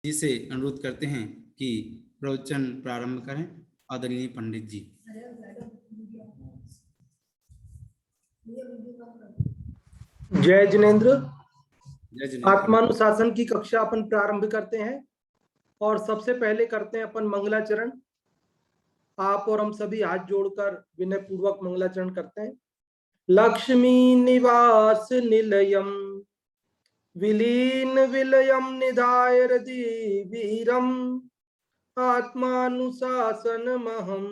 जी से अनुरोध करते हैं कि प्रवचन प्रारंभ करें। आदरणीय पंडित जी। जय जिनेन्द्र। जय जिनेन्द्र। आत्मानुशासन की कक्षा अपन प्रारंभ करते हैं और सबसे पहले करते हैं अपन मंगलाचरण। आप और हम सभी हाथ जोड़कर विनय पूर्वक मंगलाचरण करते हैं। लक्ष्मी निवास निलयम विलीन विलयम निधाय हृदि वीरम आत्मानुशासनमहं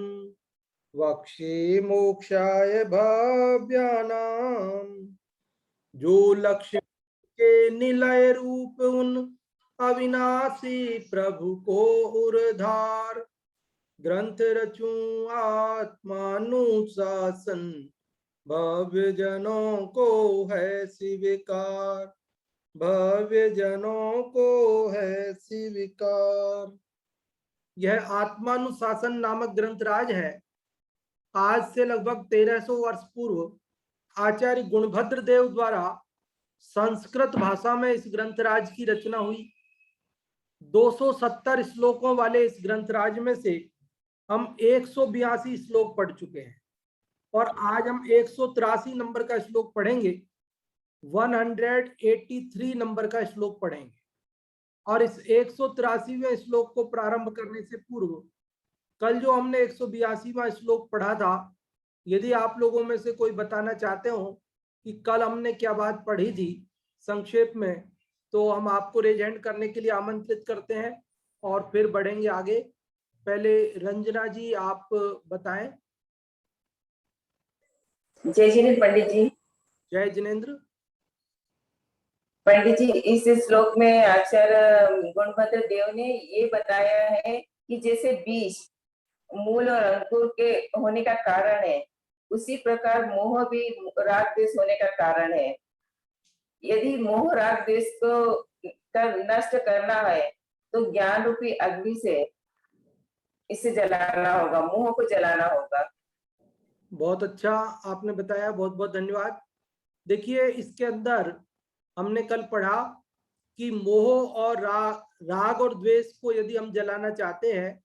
वक्ष्ये मोक्षाय भव्यानाम। जो लक्ष्य के निलय रूप उन अविनाशी प्रभु को उर्धार ग्रंथ रचूं आत्मानुशासन भव्य जनों को है स्वीकार, भव्य जनों को है स्वीकार। यह आत्मानुशासन नामक ग्रंथराज है। आज से लगभग 1300 वर्ष पूर्व आचार्य गुणभद्र देव द्वारा संस्कृत भाषा में इस ग्रंथराज की रचना हुई। 270 श्लोकों वाले इस ग्रंथराज में से हम 182 श्लोक पढ़ चुके हैं और आज हम 183 नंबर का श्लोक पढ़ेंगे, 183 नंबर का श्लोक पढ़ेंगे। और इस 183वें श्लोक को प्रारंभ करने से पूर्व कल जो हमने 182वां श्लोक पढ़ा था, यदि आप लोगों में से कोई बताना चाहते हो कि कल हमने क्या बात पढ़ी थी संक्षेप में, तो हम आपको रेज हैंड करने के लिए आमंत्रित करते हैं और फिर बढ़ेंगे आगे। पहले रंजना जी आप बताएं। जय जिनेन्द्र पंडित जी। जय जिनेन्द्र। पंडित जी, इस श्लोक में आचार्य गुणभद्र देव ने ये बताया है कि जैसे बीज मूल और अंकुर के होने का कारण है, उसी प्रकार मोह भी राग द्वेष होने का कारण है। यदि मोह राग द्वेष को नष्ट करना है तो ज्ञान रूपी अग्नि से इसे जलाना होगा, मोह को जलाना होगा। बहुत अच्छा आपने बताया, बहुत बहुत धन्यवाद। देखिए, इसके अंदर हमने कल पढ़ा कि मोह और राग और द्वेष को यदि हम जलाना चाहते हैं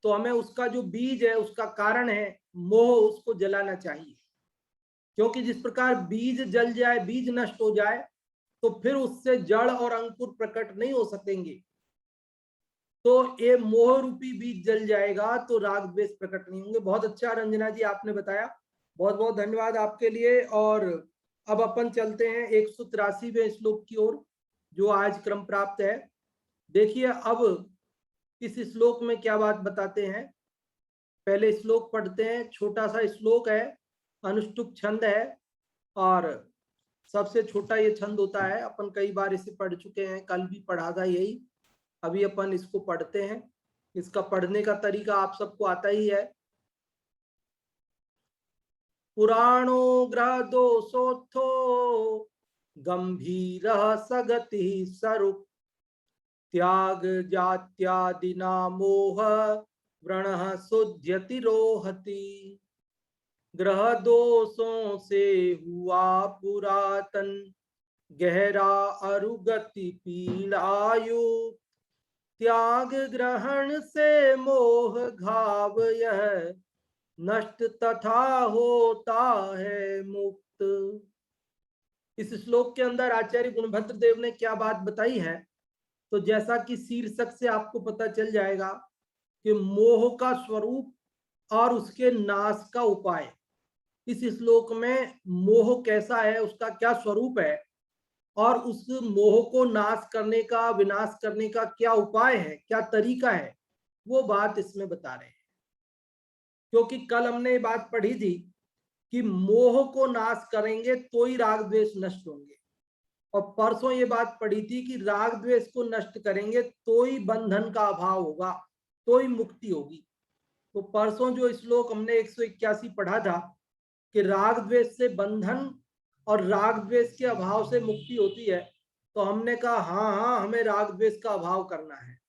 तो हमें उसका जो बीज है, उसका कारण है मोह, उसको जलाना चाहिए। क्योंकि जिस प्रकार बीज जल जाए, बीज नष्ट हो जाए, तो फिर उससे जड़ और अंकुर प्रकट नहीं हो सकेंगे। तो ये मोह रूपी बीज जल जाएगा तो राग द्वेष प्रकट नहीं होंगे। बहुत अच्छा रंजना जी आपने बताया, बहुत बहुत धन्यवाद आपके लिए। और अब अपन चलते हैं 183वें श्लोक की ओर, जो आज क्रम प्राप्त है। देखिए अब इस श्लोक में क्या बात बताते हैं। पहले श्लोक पढ़ते हैं। छोटा सा श्लोक है, अनुष्टुप छंद है और सबसे छोटा ये छंद होता है। अपन कई बार इसे पढ़ चुके हैं, कल भी पढ़ा था यही। अभी अपन इसको पढ़ते हैं। इसका पढ़ने का तरीका आप सबको आता ही है। पुराणो ग्रह दोषोत्थो गंभीर सगति स्वरूप त्याग जात्यादिना मोह व्रण शुद्ध्यति रोहति। ग्रह दोषों से हुआ पुरातन गहरा अरुगति पीड़ायु त्याग ग्रहण से मोह घाव यह नष्ट तथा होता है मुक्त। इस श्लोक के अंदर आचार्य गुणभद्र देव ने क्या बात बताई है, तो जैसा कि शीर्षक से आपको पता चल जाएगा कि मोह का स्वरूप और उसके नाश का उपाय। इस श्लोक में मोह कैसा है, उसका क्या स्वरूप है और उस मोह को नाश करने का, विनाश करने का क्या उपाय है, क्या तरीका है, वो बात इसमें बता रहे हैं। क्योंकि कल हमने ये बात पढ़ी थी कि मोह को नाश करेंगे तो ही राग द्वेष नष्ट होंगे, और परसों ये बात पढ़ी थी कि राग द्वेष को नष्ट करेंगे तो ही बंधन का अभाव होगा, तो ही मुक्ति होगी। तो परसों जो श्लोक हमने 181 पढ़ा था कि राग द्वेष से बंधन और राग द्वेष के अभाव से मुक्ति होती है, तो हमने कहा हाँ, हमें राग द्वेष का अभाव करना है,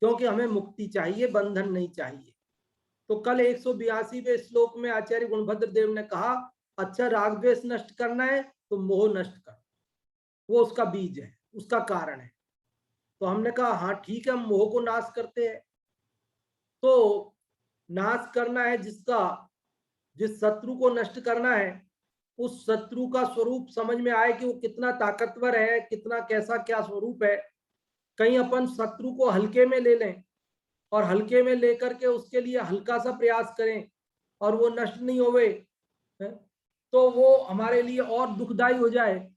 क्योंकि हमें मुक्ति चाहिए, बंधन नहीं चाहिए। तो कल 182वें श्लोक में आचार्य गुणभद्र देव ने कहा, अच्छा राग द्वेष नष्ट करना है तो मोह नष्ट कर, वो उसका बीज है, उसका कारण है। तो हमने कहा हाँ ठीक है, हम मोह को नाश करते हैं। तो नाश करना है जिसका, जिस शत्रु को नष्ट करना है, उस शत्रु का स्वरूप समझ में आए कि वो कितना ताकतवर है, कितना कैसा क्या स्वरूप है। कहीं अपन शत्रु को हल्के में ले लें और हल्के में लेकर के उसके लिए हल्का सा प्रयास करें और वो नष्ट नहीं होवे, तो वो हमारे लिए और दुखदाई हो जाए।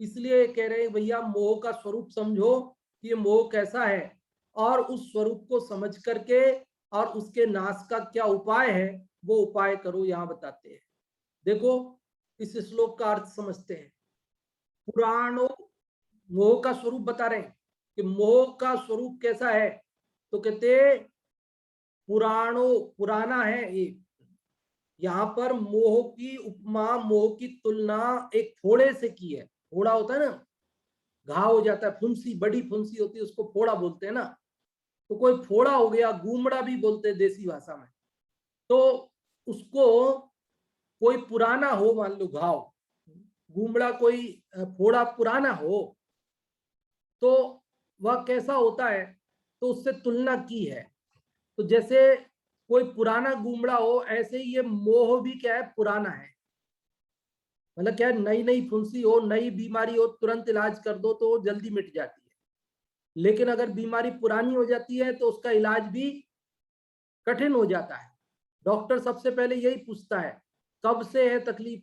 इसलिए कह रहे हैं भैया मोह का स्वरूप समझो, ये मोह कैसा है, और उस स्वरूप को समझ करके और उसके नाश का क्या उपाय है वो उपाय करो, यहां बताते हैं। देखो इस श्लोक का अर्थ समझते हैं। पुराणों, मोह का स्वरूप बता रहे हैं कि मोह का स्वरूप कैसा है। तो कहते पुराणों, पुराना है ये। यहाँ पर मोह की उपमा, मोह की तुलना एक फोड़े से की है। फोड़ा होता है ना, घाव हो जाता है, फुंसी, बड़ी फुंसी होती है, उसको फोड़ा बोलते हैं ना। तो कोई फोड़ा हो गया, गूमड़ा भी बोलते हैं देसी भाषा में। तो उसको कोई पुराना हो, मान लो घाव, गूमड़ा कोई फोड़ा पुराना हो, तो वह कैसा होता है, तो उससे तुलना की है। तो जैसे कोई पुराना गूमड़ा हो, ऐसे ही ये मोह भी क्या है, पुराना है। मतलब क्या है, नई नई फुंसी हो, नई बीमारी हो, तुरंत इलाज कर दो तो जल्दी मिट जाती है। लेकिन अगर बीमारी पुरानी हो जाती है तो उसका इलाज भी कठिन हो जाता है। डॉक्टर सबसे पहले यही पूछता है कब से है तकलीफ।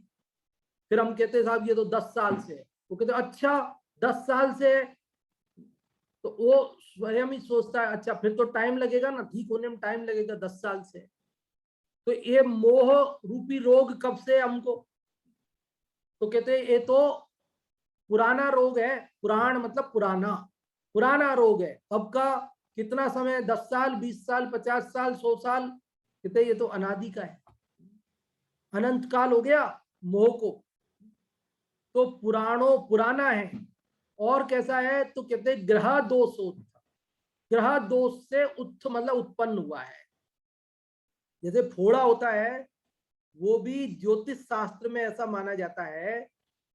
फिर हम कहते हैं साहब ये तो 10 साल से है। वो कहते अच्छा 10 साल से है, तो वो स्वयं ही सोचता है अच्छा फिर तो टाइम लगेगा ना, ठीक होने में टाइम लगेगा 10 साल से। तो ये मोह रूपी रोग कब से हमको, तो कहते हैं ये तो पुराना रोग है। पुराण मतलब पुराना, पुराना रोग है। कब का, कितना समय, 10 साल, 20 साल, 50 साल, 100 साल, कहते ये तो अनादि का है, अनंत काल हो गया मोह को। तो पुराणों, पुराना है। और कैसा है, तो कहते ग्रह दोष, ग्रह दोष से उत्थ मतलब उत्पन्न हुआ है। जैसे फोड़ा होता है, वो भी ज्योतिष शास्त्र में ऐसा माना जाता है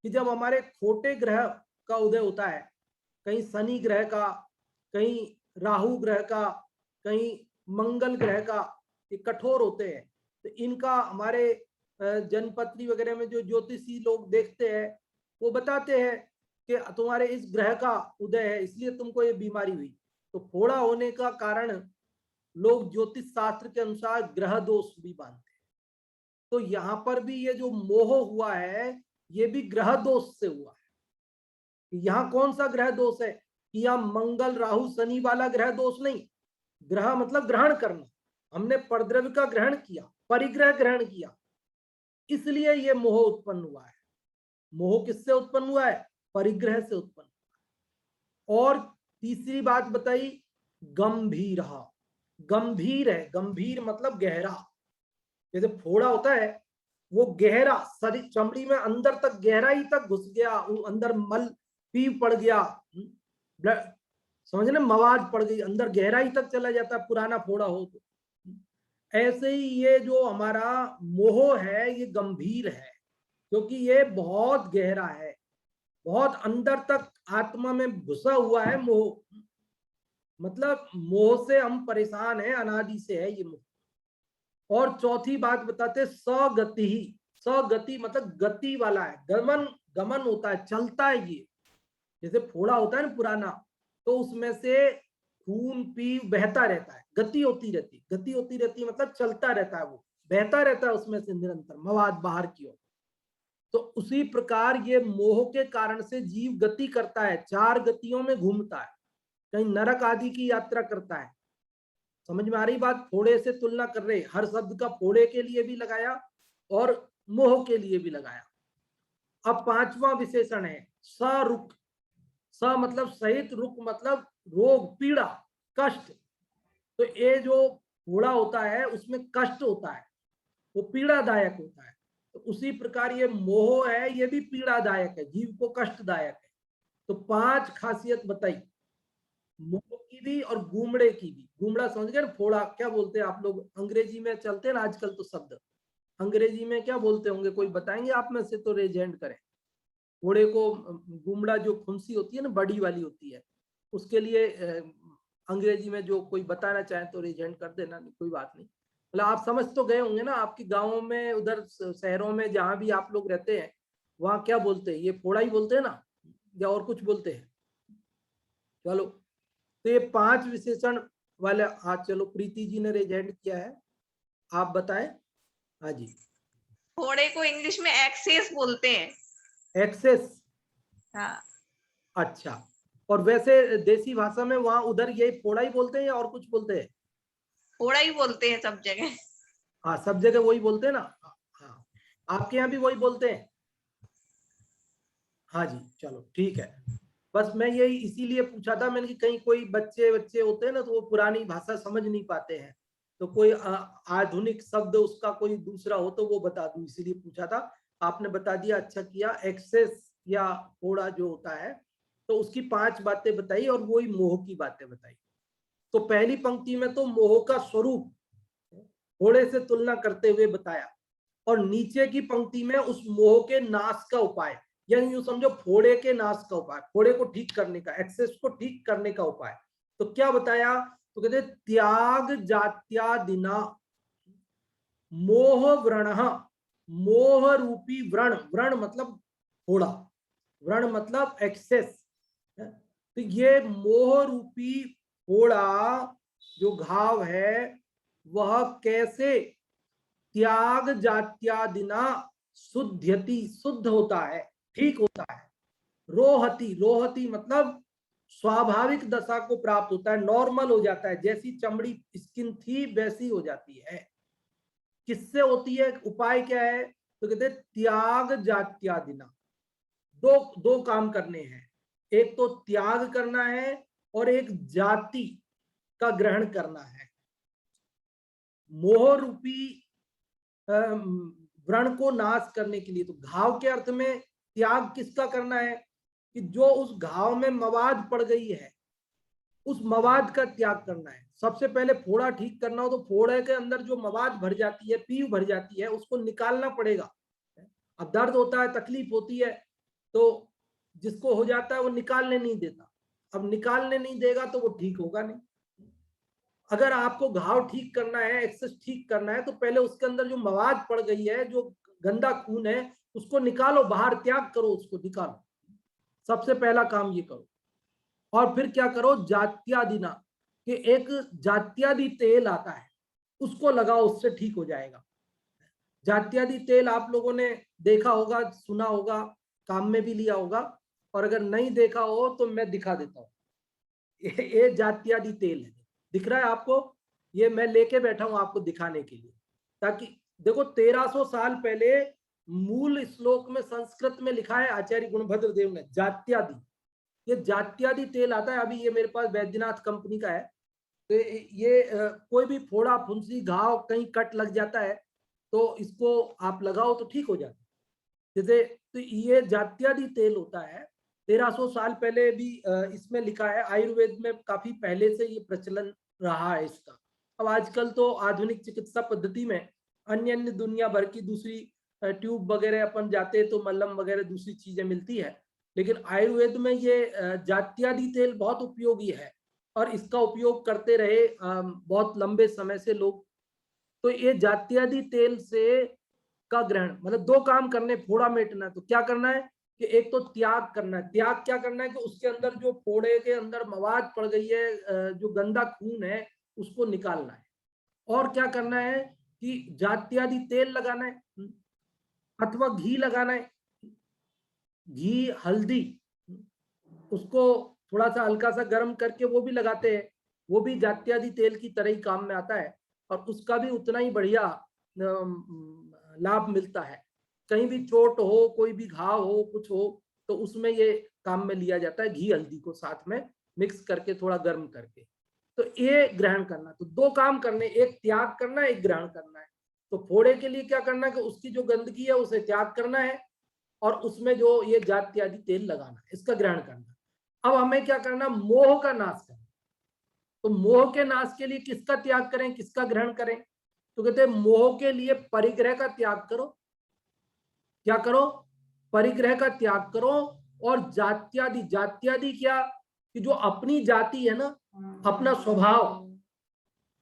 कि जब हमारे खोटे ग्रह का उदय होता है, कहीं शनि ग्रह का, कहीं राहु ग्रह का, कहीं मंगल ग्रह का, ये कठोर होते हैं। तो इनका हमारे जनपत्री वगैरह में जो ज्योतिषी लोग देखते हैं, वो बताते हैं कि तुम्हारे इस ग्रह का उदय है इसलिए तुमको ये बीमारी हुई। तो फोड़ा होने का कारण लोग ज्योतिष शास्त्र के अनुसार ग्रह दोष भी मानते हैं। तो यहाँ पर भी ये जो मोह हुआ है, ये भी ग्रह दोष से हुआ है। यहाँ कौन सा ग्रह दोष है कि यहाँ मंगल राहु शनि वाला ग्रह दोष नहीं। ग्रह मतलब ग्रहण करना, हमने परद्रव्य का ग्रहण किया, परिग्रह ग्रहण किया, इसलिए ये मोह उत्पन्न हुआ है। मोह किससे उत्पन्न हुआ है, परिग्रह से उत्पन्न हुआ। और तीसरी बात बताई गंभीर, गंभीर है, गंभीर मतलब गहरा। जैसे फोड़ा होता है वो गहरा, शरीर चमड़ी में अंदर तक गहराई तक घुस गया, अंदर मल पीव पड़ गया, समझ ना, मवाद पड़ गई, अंदर गहराई तक चला जाता है पुराना फोड़ा हो तो। ऐसे ही ये जो हमारा मोह है ये गंभीर है, क्योंकि ये बहुत गहरा है, बहुत अंदर तक आत्मा में घुसा हुआ है मोह। मतलब मोह से हम परेशान हैं, अनादि से है ये मोह। और चौथी बात बताते सगति ही, सगति मतलब गति वाला है, गमन, गमन होता है, चलता है ये। जैसे फोड़ा होता है ना पुराना, तो उसमें से खून पी बहता रहता है, गति होती रहती, गति होती रहती मतलब चलता रहता है, वो बहता रहता है उसमें से निरंतर मवाद बाहर की ओर। तो उसी प्रकार ये मोह के कारण से जीव गति करता है, 4 गतियों में घूमता है, कहीं नरक आदि की यात्रा करता है। समझ में आ रही बात, फोड़े से तुलना कर रहे, हर शब्द का फोड़े के लिए भी लगाया और मोह के लिए भी लगाया। अब 5वां विशेषण है सरुक। स मतलब सहित, रुक मतलब रोग, पीड़ा, कष्ट। तो ये जो फोड़ा होता है उसमें कष्ट होता है, वो पीड़ादायक होता है। तो उसी प्रकार ये मोह है, ये भी पीड़ादायक है, जीव को कष्टदायक है। तो 5 खासियत बताई मोह की भी और गूमड़े की भी। गूमड़ा समझ गए ना, फोड़ा क्या बोलते हैं आप लोग, अंग्रेजी में चलते हैं ना आजकल तो शब्द, अंग्रेजी में क्या बोलते होंगे, कोई बताएंगे आप में से तो रेज हैंड करें। फोड़े को गूमड़ा जो फुंसी होती है ना, बड़ी वाली होती है, उसके लिए अंग्रेजी में जो कोई बताना चाहे तो रेजेंट कर देना, कोई बात नहीं। मतलब आप समझ तो गए होंगे ना, आपके गाँव में, उधर शहरों में जहाँ भी आप लोग रहते हैं वहाँ क्या बोलते हैं? ये फोड़ा ही बोलते हैं ना, या और कुछ बोलते हैं? चलो, तो ये 5 विशेषण वाले, हाँ चलो प्रीति जी ने रेजेंट किया है, आप बताएं। हाँ जी। घोड़े को इंग्लिश में एक्सेस बोलते हैं। एक्सेस, हाँ, अच्छा। और वैसे देसी भाषा में वहां उधर ये फोड़ा ही बोलते हैं या और कुछ बोलते हैं? घोड़ा ही बोलते हैं सब जगह। हाँ, सब जगह वही बोलते हैं ना। हाँ, आपके यहाँ भी वही बोलते हैं? हाँ जी, चलो ठीक है। बस मैं यही इसीलिए पूछा था मैंने कि कहीं कोई बच्चे बच्चे होते हैं ना, तो वो पुरानी भाषा समझ नहीं पाते हैं, तो कोई आधुनिक शब्द उसका कोई दूसरा हो तो वो बता दूं, इसीलिए पूछा था। आपने बता दिया, अच्छा किया। एक्सेस या फोड़ा जो होता है, तो उसकी 5 बातें बताई और वही मोह की बातें बताई। तो पहली पंक्ति में तो मोह का स्वरूप फोड़े से तुलना करते हुए बताया, और नीचे की पंक्ति में उस मोह के नाश का उपाय, यानी यूं समझो फोड़े के नाश का उपाय, फोड़े को ठीक करने का, एक्सेस को ठीक करने का उपाय। तो क्या बताया? तो कहते त्याग जात्यादिना मोह व्रण, मोह रूपी व्रण, व्रण मतलब फोड़ा, व्रण मतलब एक्सेस। तो ये मोह रूपी फोड़ा जो घाव है, वह कैसे त्याग जात्यादिना शुद्ध्यति, शुद्ध होता है, ठीक होता है। रोहति, रोहति मतलब स्वाभाविक दशा को प्राप्त होता है, नॉर्मल हो जाता है, जैसी चमड़ी स्किन थी वैसी हो जाती है। किससे होती है? उपाय क्या है? तो कहते हैं त्याग जात्यादिना। दो दो काम करने हैं, एक तो त्याग करना है और एक जाति का ग्रहण करना है। मोह रूपी व्रण को नाश करने के लिए, तो घाव के अर्थ में त्याग किसका करना है? कि जो उस घाव में मवाद पड़ गई है, उस मवाद का त्याग करना है। सबसे पहले फोड़ा ठीक करना हो तो फोड़े के अंदर जो मवाद भर जाती है, पीव भर जाती है, उसको निकालना पड़ेगा। अब दर्द होता है, तकलीफ होती है, तो जिसको हो जाता है वो निकालने नहीं देता। अब निकालने नहीं देगा तो वो ठीक होगा नहीं। अगर आपको घाव ठीक करना है, एक्सेस ठीक करना है, तो पहले उसके अंदर जो मवाद पड़ गई है, जो गंदा खून है, उसको निकालो बाहर, त्याग करो, उसको निकालो। सबसे पहला काम ये करो। और फिर क्या करो? जात्यादिना, कि एक जात्यादि तेल आता है, उसको लगाओ, उससे ठीक हो जाएगा। जात्यादि तेल आप लोगों ने देखा होगा, सुना होगा, काम में भी लिया होगा, और अगर नहीं देखा हो तो मैं दिखा देता हूँ। ये जात्यादि तेल है, दिख रहा है आपको? ये मैं लेके बैठा हूं आपको दिखाने के लिए, ताकि देखो 1300 साल पहले मूल श्लोक में संस्कृत में लिखा है आचार्य गुणभद्र देव ने, जात्यादि। ये जात्यादि तेल आता है, अभी ये मेरे पास बैद्यनाथ कंपनी का है। तो ये कोई भी फोड़ा, फुंसी, घाव, कहीं कट लग जाता है तो इसको आप लगाओ तो ठीक हो जाता है। जैसे तो ये जात्यादि तेल होता है, 1300 साल पहले भी इसमें लिखा है। आयुर्वेद में काफी पहले से ये प्रचलन रहा है इसका। अब आजकल तो आधुनिक चिकित्सा पद्धति में अन्य अन्य दुनिया भर की दूसरी ट्यूब वगैरह अपन जाते हैं तो मल्लम वगैरह दूसरी चीजें मिलती है, लेकिन आयुर्वेद में ये जात्यादि तेल बहुत उपयोगी है, और इसका उपयोग करते रहे बहुत लंबे समय से लोग। तो ये जात्यादि तेल से का ग्रहण, मतलब दो काम करने, फोड़ा मेटना। तो क्या करना है कि एक तो त्याग करना है। त्याग क्या करना है कि उसके अंदर जो फोड़े के अंदर मवाद पड़ गई है, जो गंदा खून है, उसको निकालना है। और क्या करना है कि जात्यादि तेल लगाना है, अथवा घी लगाना है। घी, हल्दी, उसको थोड़ा सा हल्का सा गर्म करके वो भी लगाते हैं, वो भी जात्यादि तेल की तरह ही काम में आता है, और उसका भी उतना ही बढ़िया लाभ मिलता है। कहीं भी चोट हो, कोई भी घाव हो, कुछ हो, तो उसमें ये काम में लिया जाता है, घी हल्दी को साथ में मिक्स करके थोड़ा गर्म करके। तो ये ग्रहण करना, तो दो काम करने, एक त्याग करना, एक ग्रहण करना है। तो फोड़े के लिए क्या करना है कि उसकी जो गंदगी है उसे त्याग करना है, और उसमें जो ये जात्यादि तेल लगाना है, इसका ग्रहण करना। अब हमें क्या करना? मोह का नाश करना। तो मोह के नाश के लिए किसका त्याग करें, किसका ग्रहण करें? तो कहते हैं मोह के लिए परिग्रह का त्याग करो। क्या करो? परिग्रह का त्याग करो। और जात्यादि, जात्यादि क्या? कि जो अपनी जाति है ना, अपना स्वभाव,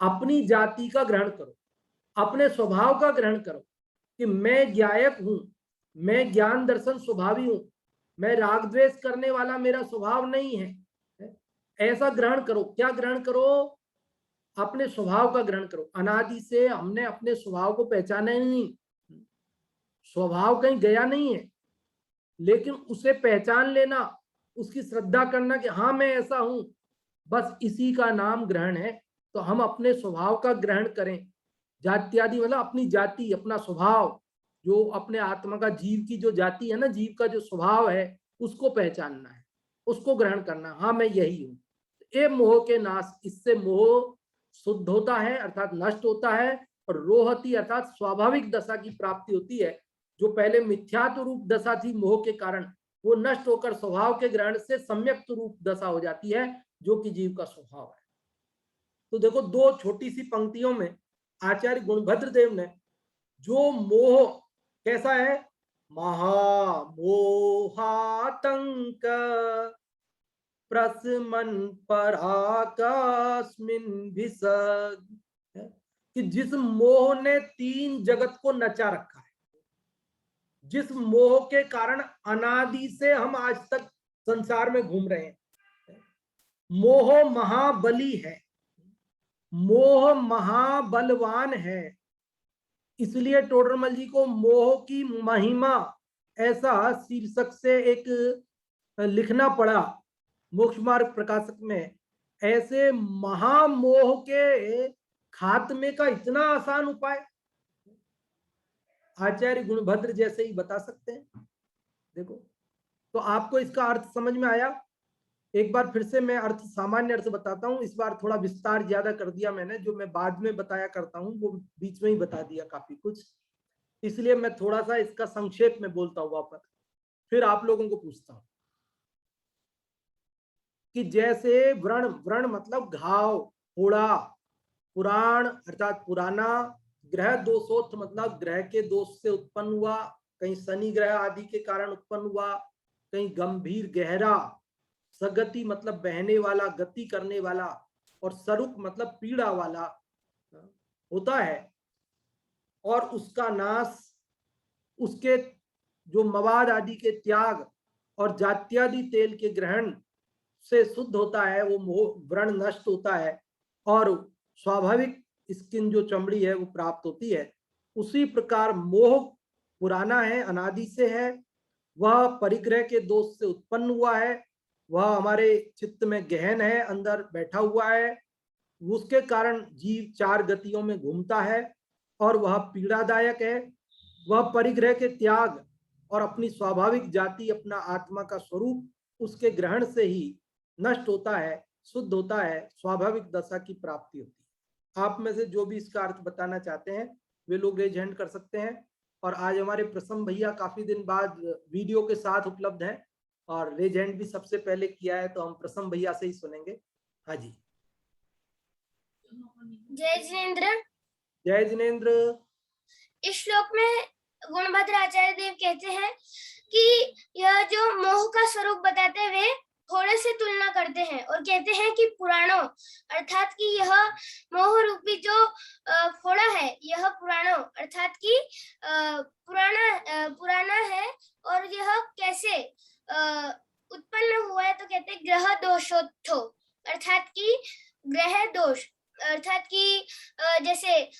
अपनी जाति का ग्रहण करो, अपने स्वभाव का ग्रहण करो कि मैं ज्ञायक हूं, मैं ज्ञान दर्शन स्वभावी हूं, मैं राग द्वेष करने वाला मेरा स्वभाव नहीं है, ऐसा ग्रहण करो। क्या ग्रहण करो? अपने स्वभाव का ग्रहण करो। अनादि से हमने अपने स्वभाव को पहचाना ही नहीं, स्वभाव कहीं गया नहीं है, लेकिन उसे पहचान लेना, उसकी श्रद्धा करना कि हाँ मैं ऐसा हूं, बस इसी का नाम ग्रहण है। तो हम अपने स्वभाव का ग्रहण करें। जात्यादि मतलब अपनी जाति, अपना स्वभाव, जो अपने आत्मा का, जीव की जो जाति है ना, जीव का जो स्वभाव है, उसको पहचानना है, उसको ग्रहण करना। हाँ मैं यही हूं। ये मोह के नाश, इससे मोह शुद्ध होता है अर्थात नष्ट होता है, और रोहती अर्थात स्वाभाविक दशा की प्राप्ति होती है। जो पहले मिथ्यात्व रूप दशा थी मोह के कारण, वो नष्ट होकर स्वभाव के ग्रहण से सम्यक रूप दशा हो जाती है, जो कि जीव का स्वभाव है। तो देखो, दो छोटी सी पंक्तियों में आचार्य गुणभद्र देव ने जो मोह कैसा है, महामोहातंक प्रसमन पराकास्मिन विसर्ग, कि जिस मोह ने तीन जगत को नचा रखा है, जिस मोह के कारण अनादि से हम आज तक संसार में घूम रहे हैं। मोह महाबली है, मोह महाबलवान है। इसलिए टोडरमल जी को मोह की महिमा ऐसा शीर्षक से एक लिखना पड़ा मोक्ष मार्ग प्रकाशक में। ऐसे महामोह के खात्मे का इतना आसान उपाय आचार्य गुणभद्र जैसे ही बता सकते हैं। देखो, तो आपको इसका अर्थ समझ में आया? एक बार फिर से मैं अर्थ, सामान्य अर्थ बताता हूं। इस बार थोड़ा विस्तार ज्यादा कर दिया मैंने, जो मैं बाद में बताया करता हूं वो बीच में ही बता दिया काफी कुछ, इसलिए मैं थोड़ा सा इसका संक्षेप में बोलता हूं वापस, फिर आप लोगों को पूछता हूं कि जैसे व्रण, व्रण मतलब घाव, फोड़ा, पुराण अर्थात पुराना, ग्रह दोषोत्थ मतलब ग्रह के दोष से उत्पन्न हुआ, कहीं शनि ग्रह आदि के कारण उत्पन्न हुआ, कहीं गंभीर गहरा, सगति मतलब बहने वाला, गति करने वाला, और सरुक मतलब पीड़ा वाला होता है। और उसका नाश, उसके जो मवाद आदि के त्याग और जात्यादि तेल के ग्रहण से शुद्ध होता है, वो मोह व्रण नष्ट होता है, और स्वाभाविक स्किन जो चमड़ी है वो प्राप्त होती है। उसी प्रकार मोह पुराना है, अनादि से है, वह परिग्रह के दोष से उत्पन्न हुआ है, वह हमारे चित्त में गहन है, अंदर बैठा हुआ है, उसके कारण जीव चार गतियों में घूमता है और वह पीड़ादायक है। वह परिग्रह के त्याग और अपनी स्वाभाविक जाति, अपना आत्मा का स्वरूप, उसके ग्रहण से ही नष्ट होता है, शुद्ध होता है, स्वाभाविक दशा की प्राप्ति होती है। आप में से जो भी इसका अर्थ बताना चाहते हैं वे लोग रेज हैंड कर सकते हैं। और आज हमारे प्रसन्न भैया काफी दिन बाद वीडियो के साथ उपलब्ध हैं, और रेज हैंड भी सबसे पहले किया है, तो हम प्रसन्न भैया से ही सुनेंगे। हाँ जी, जय जिनेन्द्र। जय जिनेन्द्र। इस श्लोक में गुणभद्र आचार्य देव कहते हैं कि यह जो मोह का स्वरूप बताते हुए थोड़े से तुलना करते हैं और कहते हैं कि पुराणों अर्थात कि यह मोह रूपी जो फोड़ा है, यह पुराणों अर्थात कि पुराना है। और यह कैसे उत्पन्न हुआ है, तो कहते हैं ग्रह दोषोत्थो अर्थात कि ग्रह दोष अर्थात कि जैसे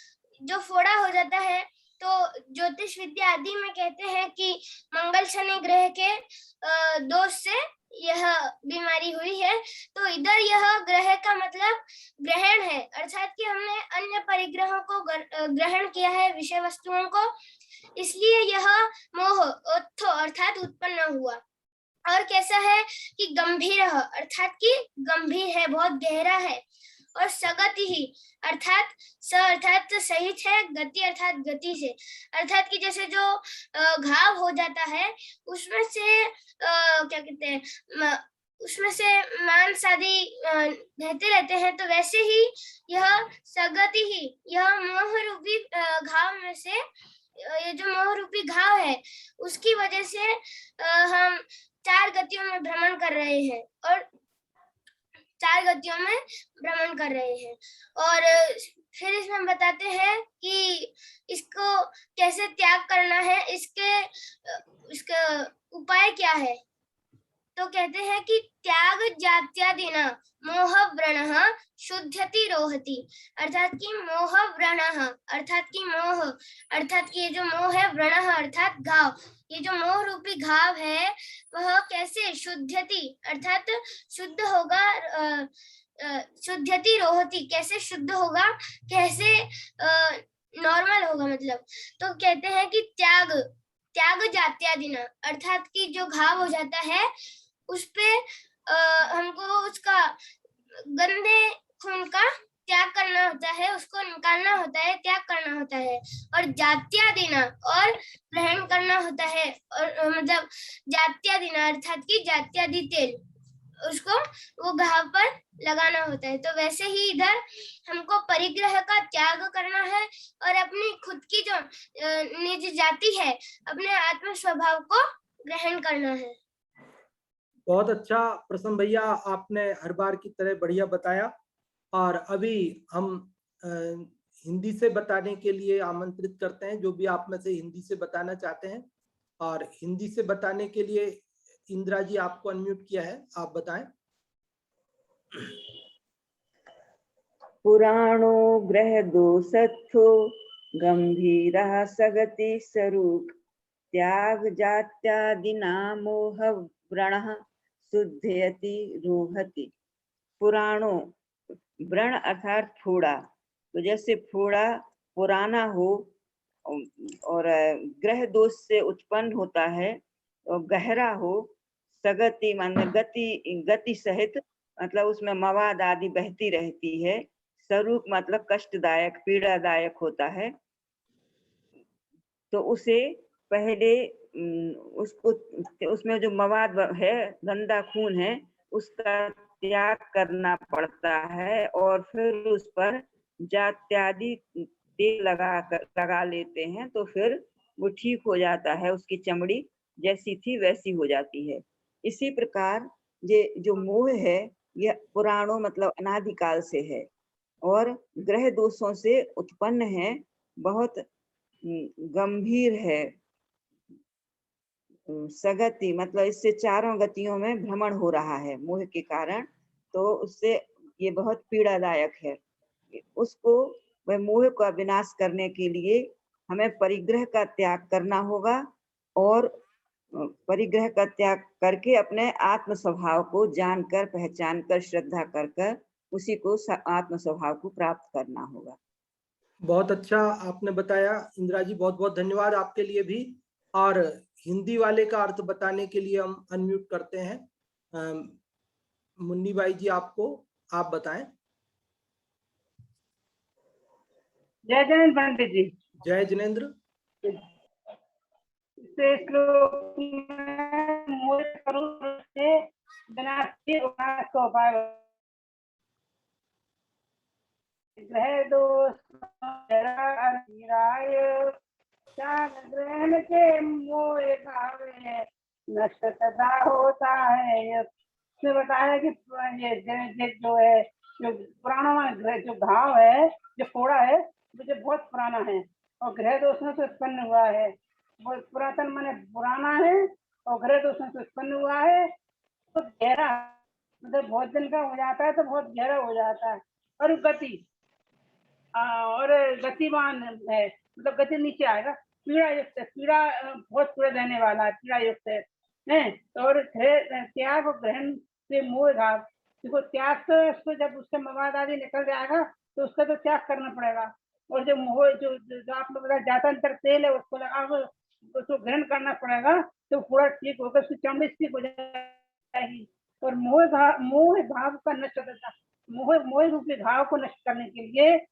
जो फोड़ा हो जाता है, तो ज्योतिष विद्या आदि में कहते हैं कि मंगल शनि ग्रह के दोष से यह बीमारी हुई है। तो इधर यह ग्रह का मतलब ग्रहण है, अर्थात कि हमने अन्य परिग्रहों को ग्रहण किया है, विषय वस्तुओं को, इसलिए यह मोह अर्थात उत्पन्न हुआ। और कैसा है कि गंभीर अर्थात कि गंभीर है, बहुत गहरा है। और सगति ही अर्थात स अर्थात सहित है, गति अर्थात गति से, अर्थात कि जैसे जो घाव हो जाता है उसमें से क्या कहते हैं, उसमें से मांस आदि बहते रहते हैं, तो वैसे ही यह सगति ही, यह मोह रूपी घाव में से, ये जो मोह रूपी घाव है उसकी वजह से हम चार गतियों में भ्रमण कर रहे हैं। और 4 गतियों में भ्रमण कर रहे हैं। और फिर इसमें बताते हैं कि इसको कैसे त्याग करना है, इसका उपाय क्या है। तो कहते हैं कि त्याग जात्यादिना मोह व्रणः शुद्ध्यति रोहति, अर्थात कि मोह व्रणः अर्थात कि मोह, अर्थात कि ये जो मोह है, व्रणः अर्थात घाव, ये जो मोह रूपी घाव है वह कैसे शुद्ध्यति अर्थात शुद्ध होगा, शुद्ध्यति रोहति कैसे शुद्ध होगा, कैसे नॉर्मल होगा मतलब। तो कहते हैं कि त्याग जात्यादिना अर्थात कि जो घाव हो जाता है उस पे हमको उसका गंदे खून का त्याग करना होता है, उसको निकालना होता है, त्याग करना होता है। और जात्यादिना और ग्रहण करना होता है, और मतलब जात्यादिना अर्थात कि जात्यादि तेल उसको वो घाव पर लगाना होता है। तो वैसे ही इधर हमको परिग्रह का त्याग करना है और अपनी खुद की जो निज जाति है, अपने आत्म स्वभाव को ग्रहण करना है। बहुत अच्छा प्रसन्न भैया, आपने हर बार की तरह बढ़िया बताया। और अभी हम हिंदी से बताने के लिए आमंत्रित करते हैं जो भी आप में से हिंदी से बताना चाहते हैं। और हिंदी से बताने के लिए इंदिरा जी आपको अनम्यूट किया है, आप बताएं। पुराणो ग्रह दोषस्थो गंभीरः सगति स्वरूप त्याग जात्यादिना मोह व्रणः शुद्धयति रोहति। पुराणों, व्रण अर्थात फोड़ा, तो जैसे फोड़ा पुराना हो और ग्रह दोष से उत्पन्न होता है और गहरा हो, सगति मतलब गति सहित, मतलब उसमें मवाद आदि बहती रहती है। स्वरूप मतलब कष्टदायक पीड़ादायक होता है। तो उसे पहले उसको, उसमें जो मवाद है, गंदा खून है, उसका त्याग करना पड़ता है और फिर उस पर जात्यादि तेल लगा लेते हैं, तो फिर वो ठीक हो जाता है, उसकी चमड़ी जैसी थी वैसी हो जाती है। इसी प्रकार ये जो मोह है, यह पुराणों मतलब अनादिकाल से है और ग्रह दोषों से उत्पन्न है, बहुत गंभीर है। सगति मतलब इससे चारों गतियों में भ्रमण हो रहा है मोह के कारण, तो उससे ये बहुत पीड़ादायक है। उसको, वह मोह का विनाश करने के लिए हमें परिग्रह का त्याग करना होगा और परिग्रह का त्याग करके अपने आत्म स्वभाव को जानकर, पहचान कर, श्रद्धा कर कर उसी को आत्म स्वभाव को प्राप्त करना होगा। बहुत अच्छा आपने बताया इंदिरा जी, बहुत बहुत धन्यवाद आपके लिए भी। और हिंदी वाले का अर्थ बताने के लिए हम अनम्यूट करते हैं मुन्नी बाई जी, आप बताएं। जय जैन पंडित जी। जय जिनेन्द्र। श्लोक में मोह स्वरूप से विनाश का उपाय, ग्रह दोष ग्रहण के मोह भावे नष्ट तथा होता है। इसमें बताया कि ये जो है, जो पुराना जो घाव है, जो फोड़ा है, जो बहुत पुराना है और ग्रह दोषों से उत्पन्न हुआ है। बहुत पुरातन माने पुराना है और ग्रह दोषों से उत्पन्न हुआ है, तो गहरा मतलब बहुत दिन का हो जाता है तो बहुत गहरा हो जाता है। और गतिमान है, मतलब गति नीचे आएगा, पीड़ा युक्त है, पीड़ा बहुत पीड़ा देने वाला है, पीड़ा युक्त है। और त्याग और ग्रहण से मोह घाव, देखो त्याग तो उसको जब उससे मवाद आदि निकल जाएगा तो उसका तो त्याग करना पड़ेगा। और जो मोह जो आप लोग बताया जातांतर तेल है, उसको लगा उसको ग्रहण करना पड़ेगा, तो पूरा ठीक होगा, उसकी चमड़ी ठीक हो जाएगी। और मोह भाव का नष्ट करता, मोह रूपी घाव को नष्ट करने के लिए,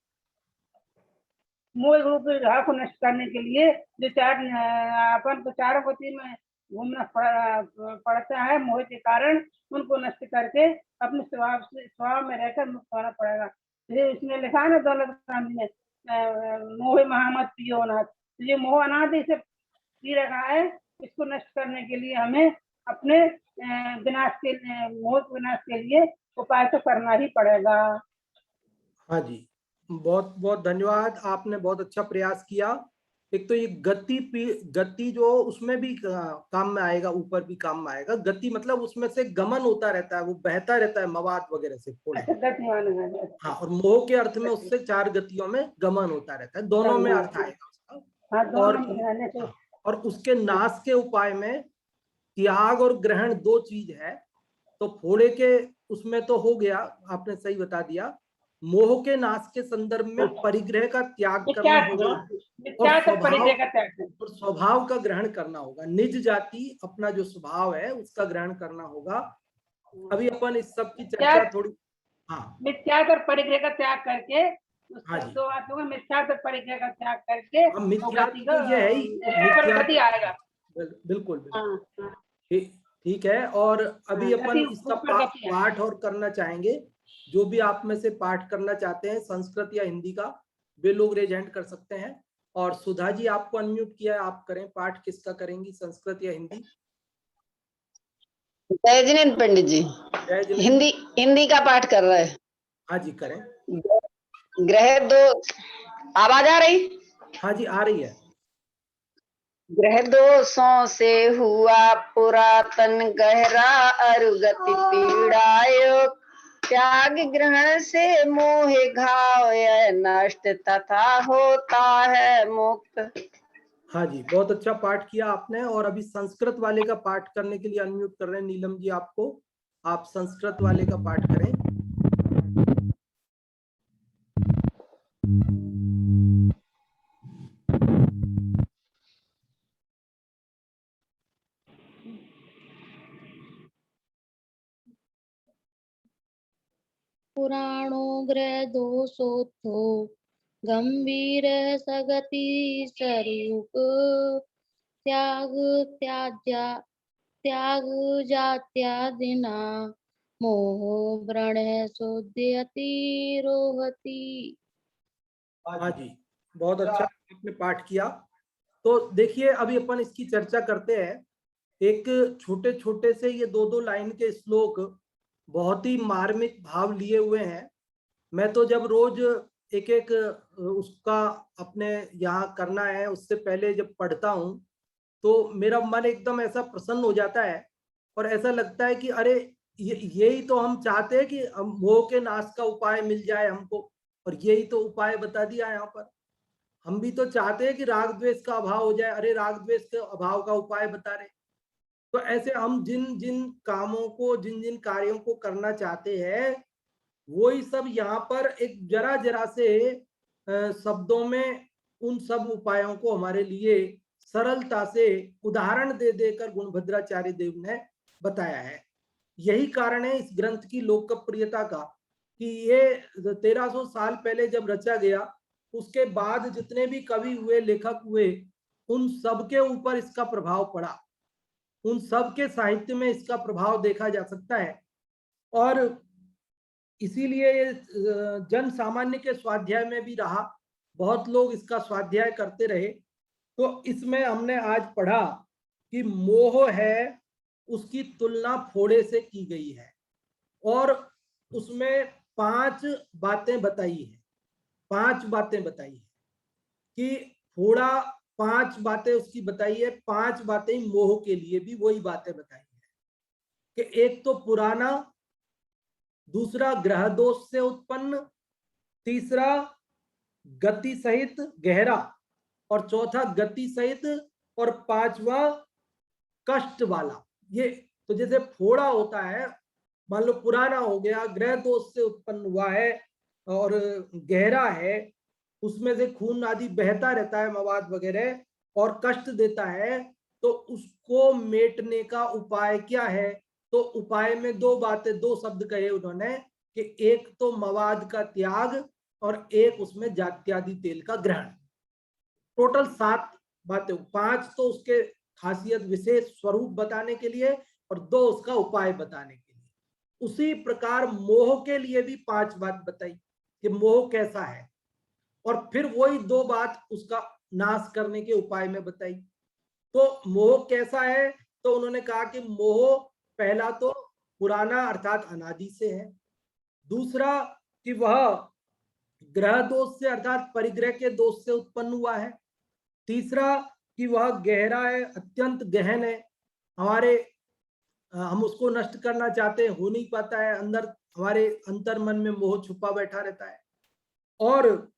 मोह रूपी घाव को नष्ट करने के लिए जो अपन को चारों गति में घूमना पड़ता है, मोह के कारण उनको नष्ट करके अपने स्वभाव में रहकर मुक्त होना पड़ेगा। इसमें लिखा है ना दौलत राम जी ने, मोह महामत पियो नाथ। तो ये मोह अनादि से पी रखा है, इसको नष्ट करने के लिए हमें अपने विनाश के मोह विनाश के लिए उपाय तो करना ही पड़ेगा। हाँ जी, बहुत बहुत धन्यवाद, आपने बहुत अच्छा प्रयास किया। एक तो ये गति जो उसमें भी काम में आएगा, ऊपर भी काम में आएगा। गति मतलब उसमें से गमन होता रहता है, वो बहता रहता है मवाद वगैरह से फोड़े। अच्छा, गतिमान है। हाँ, और मोह के अर्थ में उससे 4 गतियों में गमन होता रहता है, दोनों में अर्थ आएगा उसका। हाँ, और दोनों में रहने से हाँ, और उसके नाश के उपाय में त्याग और ग्रहण 2 चीज है। तो फोड़े के उसमें तो हो गया, आपने सही बता दिया। मोह के नाश के संदर्भ में परिग्रह का त्याग करना होगा मिथ्या तो परिग्रह का त्याग करना। और स्वभाव का ग्रहण करना होगा। निज जाति अपना जो स्वभाव है उसका ग्रहण करना होगा। अभी अपन इस सब की चर्चा थोड़ी, हाँ मिथ्या और परिग्रह का त्याग करके हाँ जी, दो बातों में मिथ्या और परिग्रह का त्याग करके हम मिथ्या तो ये है ही, गति आएगा। बिल्कुल बिल्कुल हाँ, हाँ। ठीक है। और अभी हाँ, अपन गति इसका ऊपर गति है। पाठ और करना चाहेंगे। जो भी आप में से पाठ करना चाहते हैं संस्कृत या हिंदी का, वे लोग रेज हैंड कर सकते हैं। और सुधा जी, आपको अनम्यूट किया है, आप करें। पाठ किसका करेंगी, संस्कृत या हिंदी? जय जिनेन्द्र पंडित जी, जय जिनेन्द्र। हिंदी का पाठ कर रहे हैं। हाँ जी, करें। ग्रह दो, आवाज आ रही? हाँ जी, आ रही है। ग्रह दोषों से हुआ पुरातन गहरा अरुगति पीड़ायो, त्याग ग्रहण से मोह घाव यह नष्ट तथा होता है मुक्त। हाँ जी, बहुत अच्छा पाठ किया आपने। और अभी संस्कृत वाले का पाठ करने के लिए अनम्यूट कर रहे हैं नीलम जी आपको। आप संस्कृत वाले का पाठ करें। पुराणो ग्रह दोषोत्थो गंभीर सगति स्वरूप, त्याग जात्यादिना मोह व्रण शोध्यति रोहति। हाँ जी, बहुत अच्छा आपने पाठ किया। तो देखिए, अभी अपन इसकी चर्चा करते हैं। एक छोटे छोटे से ये 2-2 लाइन के श्लोक बहुत ही मार्मिक भाव लिए हुए हैं। मैं तो जब रोज एक एक उसका अपने यहाँ करना है, उससे पहले जब पढ़ता हूँ तो मेरा मन एकदम ऐसा प्रसन्न हो जाता है और ऐसा लगता है कि अरे यही तो हम चाहते हैं कि मोह के नाश का उपाय मिल जाए हमको, और यही तो उपाय बता दिया यहाँ पर। हम भी तो चाहते हैं कि राग द्वेष का अभाव हो जाए, अरे राग द्वेष के अभाव का उपाय बता रहे। तो ऐसे हम जिन जिन कामों को, जिन जिन कार्यों को करना चाहते हैं, वही सब यहाँ पर एक जरा जरा से शब्दों में उन सब उपायों को हमारे लिए सरलता से उदाहरण दे देकर गुणभद्राचार्य देव ने बताया है। यही कारण है इस ग्रंथ की लोकप्रियता का, कि ये 1300 साल पहले जब रचा गया, उसके बाद जितने भी कवि हुए, लेखक हुए, उन सबके ऊपर इसका प्रभाव पड़ा, उन सब के साहित्य में इसका प्रभाव देखा जा सकता है। और इसीलिए ये जन सामान्य के स्वाध्याय में भी रहा, बहुत लोग इसका स्वाध्याय करते रहे। तो इसमें हमने आज पढ़ा कि मोह है, उसकी तुलना फोड़े से की गई है और उसमें 5 बातें बताई है। 5 बातें बताई है कि फोड़ा, 5 बातें उसकी बताई है। 5 बातें मोह के लिए भी वही बातें बताई है कि एक तो पुराना, दूसरा ग्रह दोष से उत्पन्न, तीसरा गति सहित गहरा, और चौथा गति सहित, और 5वां कष्ट वाला। ये तो जैसे फोड़ा होता है, मान लो पुराना हो गया, ग्रह दोष से उत्पन्न हुआ है और गहरा है, उसमें से खून आदि बहता रहता है, मवाद वगैरह, और कष्ट देता है, तो उसको मेटने का उपाय क्या है? तो उपाय में 2 बातें, 2 शब्द कहे उन्होंने कि एक तो मवाद का त्याग और एक उसमें जात्यादि तेल का ग्रहण। टोटल 7 बातें, 5 तो उसके खासियत विशेष स्वरूप बताने के लिए और 2 उसका उपाय बताने के लिए। उसी प्रकार मोह के लिए भी 5 बात बताई कि मोह कैसा है, और फिर वही 2 बात उसका नाश करने के उपाय में बताई। तो मोह कैसा है? तो उन्होंने कहा कि मोह पहला तो पुराना अर्थात अनादि से है, दूसरा कि वह ग्रह दोष से अर्थात परिग्रह के दोष से उत्पन्न हुआ है। तीसरा कि वह गहरा है, अत्यंत गहन है, हम उसको नष्ट करना चाहते हैं, हो नहीं पाता है, अंदर हमारे अंतर मन में मोह छुपा बैठा रहता है। और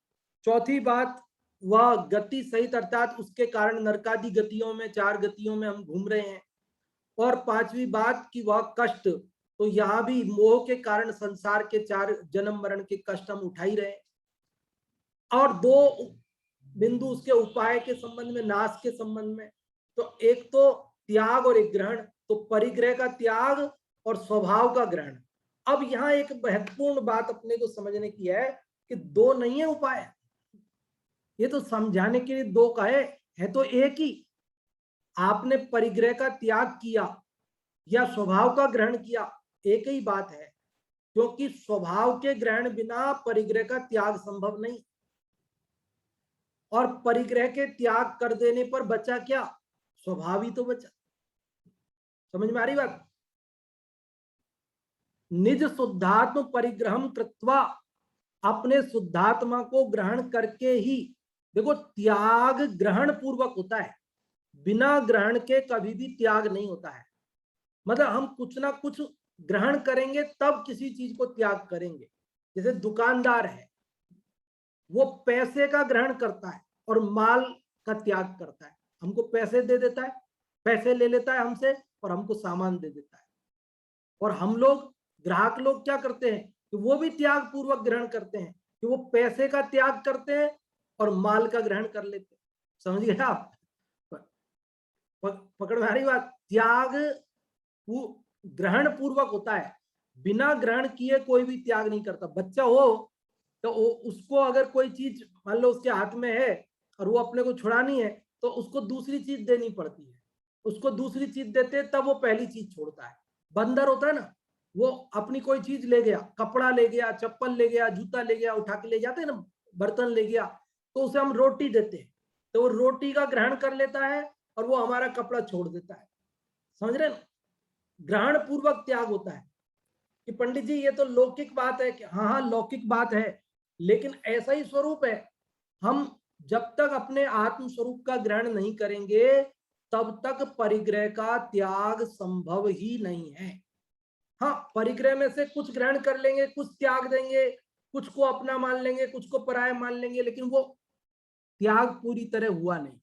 चौथी बात, वह गति सहित अर्थात उसके कारण नरकादि गतियों में, 4 गतियों में हम घूम रहे हैं। और पांचवी बात कि वह कष्ट, तो यहाँ भी मोह के कारण संसार के 4 जन्म मरण के कष्ट हम उठा ही रहे हैं। और 2 बिंदु उसके उपाय के संबंध में, नाश के संबंध में, तो एक तो त्याग और एक ग्रहण, तो परिग्रह का त्याग और स्वभाव का ग्रहण। अब यहाँ एक महत्वपूर्ण बात अपने को समझने की है कि 2 नहीं है उपाय, ये तो समझाने के लिए 2 का है तो एक ही। आपने परिग्रह का त्याग किया या स्वभाव का ग्रहण किया, एक ही बात है, क्योंकि स्वभाव के ग्रहण बिना परिग्रह का त्याग संभव नहीं। और परिग्रह के त्याग कर देने पर बचा क्या? स्वभाव ही तो बचा। समझ में आ रही बात? निज शुद्धात्म परिग्रहम कृत्वा, अपने शुद्धात्मा को ग्रहण करके ही, देखो त्याग ग्रहण पूर्वक होता है, बिना ग्रहण के कभी भी त्याग नहीं होता है। मतलब हम कुछ ना कुछ ग्रहण करेंगे तब किसी चीज को त्याग करेंगे। जैसे दुकानदार है, वो पैसे का ग्रहण करता है और माल का त्याग करता है। हमको पैसे दे देता है, पैसे ले लेता है हमसे और हमको सामान दे देता है। और हम लोग ग्राहक लोग क्या करते हैं कि वो भी त्याग पूर्वक ग्रहण करते हैं, कि वो पैसे का त्याग करते हैं और माल का ग्रहण कर लेते हैं। समझ गए आप? पकड़ में आ रही बात? त्याग ग्रहण पूर्वक होता है, बिना ग्रहण किए कोई भी त्याग नहीं करता। बच्चा हो तो उसको अगर कोई चीज मान लो उसके हाथ में है और वो अपने को छुड़ानी है, तो उसको दूसरी चीज देनी पड़ती है। उसको दूसरी चीज देते तब वो पहली चीज छोड़ता है। बंदर होता है ना, वो अपनी कोई चीज ले गया, कपड़ा ले गया, चप्पल ले गया, जूता ले गया, उठा के ले जाते हैं ना, बर्तन ले गया, तो उसे हम रोटी देते हैं, तो वो रोटी का ग्रहण कर लेता है और वो हमारा कपड़ा छोड़ देता है। समझ रहे ना? ग्रहण पूर्वक त्याग होता है। कि पंडित जी ये तो लौकिक बात है, कि हाँ लौकिक बात है, लेकिन ऐसा ही स्वरूप है। हम जब तक अपने आत्म स्वरूप का ग्रहण नहीं करेंगे तब तक परिग्रह का त्याग संभव ही नहीं है। हाँ, परिग्रह में से कुछ ग्रहण कर लेंगे, कुछ त्याग देंगे, कुछ को अपना मान लेंगे, कुछ को पराया मान लेंगे, लेकिन वो त्याग पूरी तरह हुआ नहीं।